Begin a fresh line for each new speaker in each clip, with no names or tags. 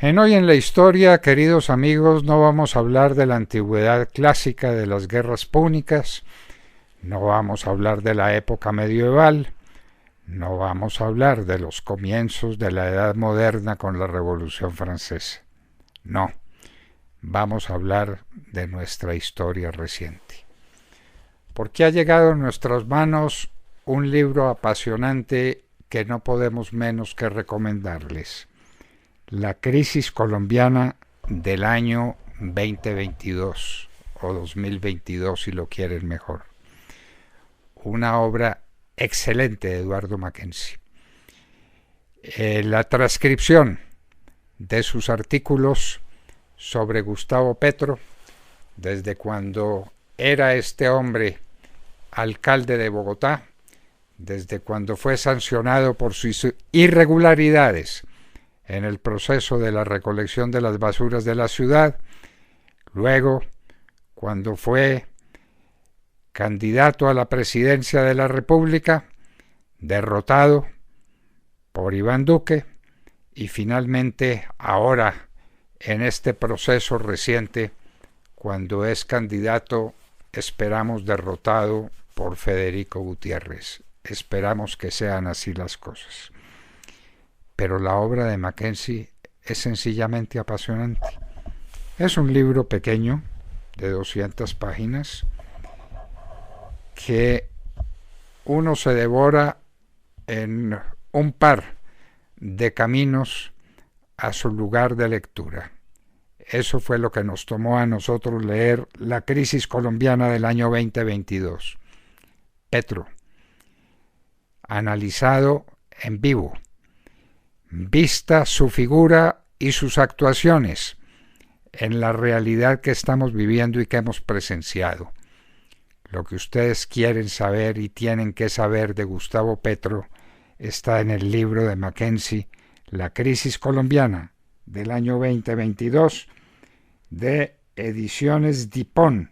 En Hoy en la Historia, queridos amigos, no vamos a hablar de la antigüedad clásica de las guerras púnicas, no vamos a hablar de la época medieval, no vamos a hablar de los comienzos de la Edad Moderna con la Revolución Francesa. No, vamos a hablar de nuestra historia reciente. Porque ha llegado en nuestras manos un libro apasionante que no podemos menos que recomendarles. La crisis colombiana del año 2022 o 2022 si lo quieren mejor. Una obra excelente de Eduardo Mackenzie. La transcripción de sus artículos sobre Gustavo Petro, desde cuando era este hombre alcalde de Bogotá, desde cuando fue sancionado por sus irregularidades en el proceso de la recolección de las basuras de la ciudad, luego cuando fue candidato a la presidencia de la República, derrotado por Iván Duque, y finalmente ahora en este proceso reciente, cuando es candidato, esperamos derrotado por Federico Gutiérrez. Esperamos que sean así las cosas. Pero la obra de Mackenzie es sencillamente apasionante. Es un libro pequeño, de 200 páginas, que uno se devora en un par de caminos a su lugar de lectura. Eso fue lo que nos tomó a nosotros leer La crisis colombiana del año 2022. Petro, analizado en vivo, vista su figura y sus actuaciones en la realidad que estamos viviendo y que hemos presenciado. Lo que ustedes quieren saber y tienen que saber de Gustavo Petro está en el libro de Mackenzie, La crisis colombiana del año 2022, de Ediciones Dipón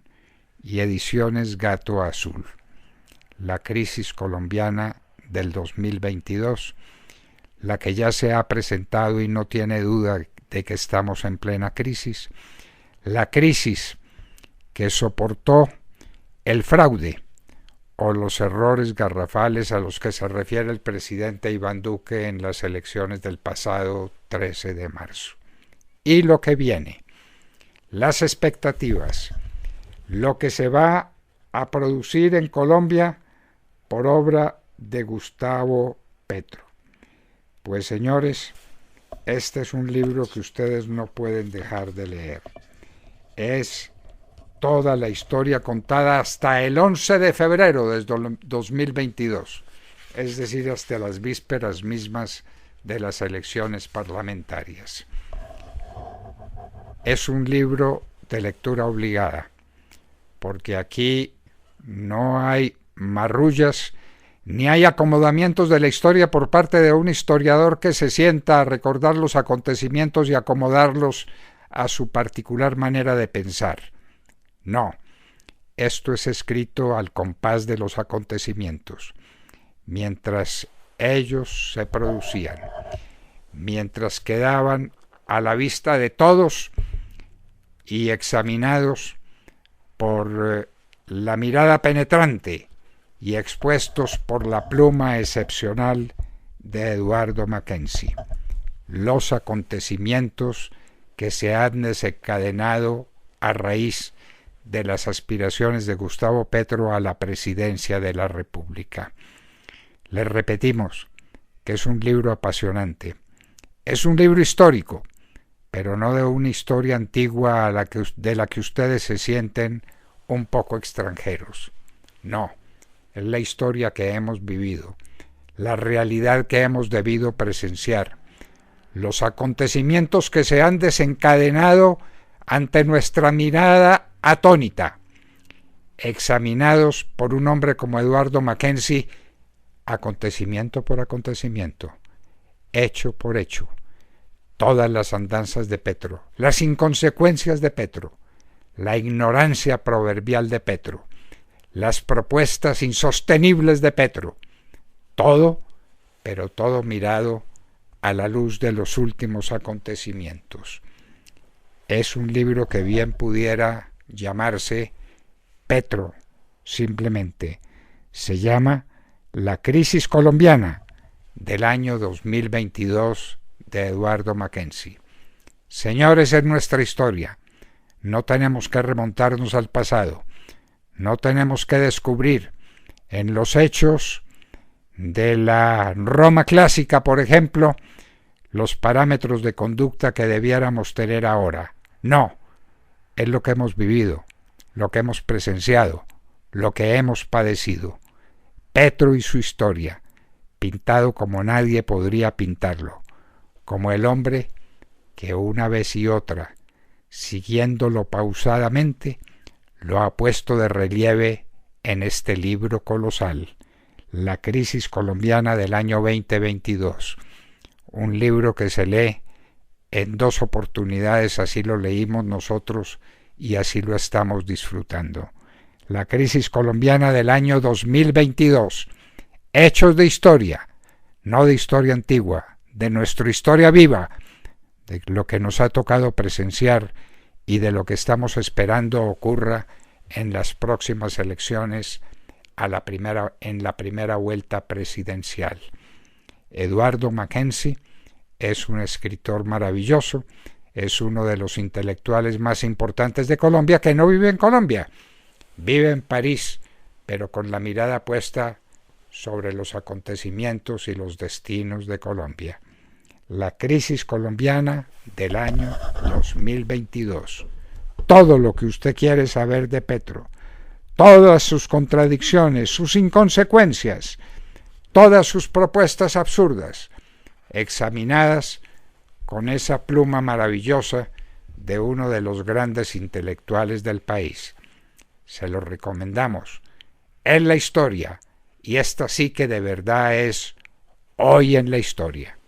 y Ediciones Gato Azul. La crisis colombiana del 2022, la que ya se ha presentado y no tiene duda de que estamos en plena crisis. La crisis que soportó el fraude o los errores garrafales a los que se refiere el presidente Iván Duque en las elecciones del pasado 13 de marzo. Y lo que viene, las expectativas, lo que se va a producir en Colombia por obra de Gustavo Petro. Pues señores, este es un libro que ustedes no pueden dejar de leer. Es toda la historia contada hasta el 11 de febrero de 2022, es decir, hasta las vísperas mismas de las elecciones parlamentarias. Es un libro de lectura obligada, porque aquí no hay marrullas ni hay acomodamientos de la historia por parte de un historiador que se sienta a recordar los acontecimientos y acomodarlos a su particular manera de pensar. No, esto es escrito al compás de los acontecimientos, mientras ellos se producían, mientras quedaban a la vista de todos y examinados por la mirada penetrante y expuestos por la pluma excepcional de Eduardo Mackenzie. Los acontecimientos que se han desencadenado a raíz de las aspiraciones de Gustavo Petro a la presidencia de la República. Les repetimos que es un libro apasionante. Es un libro histórico, pero no de una historia antigua de la que ustedes se sienten un poco extranjeros. No, es la historia que hemos vivido, la realidad que hemos debido presenciar, los acontecimientos que se han desencadenado ante nuestra mirada atónita, examinados por un hombre como Eduardo Mackenzie, acontecimiento por acontecimiento, hecho por hecho, todas las andanzas de Petro, las inconsecuencias de Petro, la ignorancia proverbial de Petro, las propuestas insostenibles de Petro, todo, pero todo mirado a la luz de los últimos acontecimientos. Es un libro que bien pudiera llamarse Petro, simplemente. Se llama La crisis colombiana del año 2022 de Eduardo Mackenzie. Señores, es nuestra historia. No tenemos que remontarnos al pasado. No tenemos que descubrir en los hechos de la Roma clásica, por ejemplo, los parámetros de conducta que debiéramos tener ahora. No, es lo que hemos vivido, lo que hemos presenciado, lo que hemos padecido. Petro y su historia, pintado como nadie podría pintarlo, como el hombre que una vez y otra, siguiéndolo pausadamente, lo ha puesto de relieve en este libro colosal, La crisis colombiana del año 2022, un libro que se lee en 2 oportunidades, así lo leímos nosotros y así lo estamos disfrutando. La crisis colombiana del año 2022, hechos de historia, no de historia antigua, de nuestra historia viva, de lo que nos ha tocado presenciar y de lo que estamos esperando ocurra en las próximas elecciones en la primera vuelta presidencial. Eduardo Mackenzie es un escritor maravilloso, es uno de los intelectuales más importantes de Colombia, que no vive en Colombia, vive en París, pero con la mirada puesta sobre los acontecimientos y los destinos de Colombia. La crisis colombiana del año 2022. Todo lo que usted quiere saber de Petro, todas sus contradicciones, sus inconsecuencias, todas sus propuestas absurdas, examinadas con esa pluma maravillosa de uno de los grandes intelectuales del país. Se lo recomendamos. Es la historia, y esta sí que de verdad es Hoy en la Historia.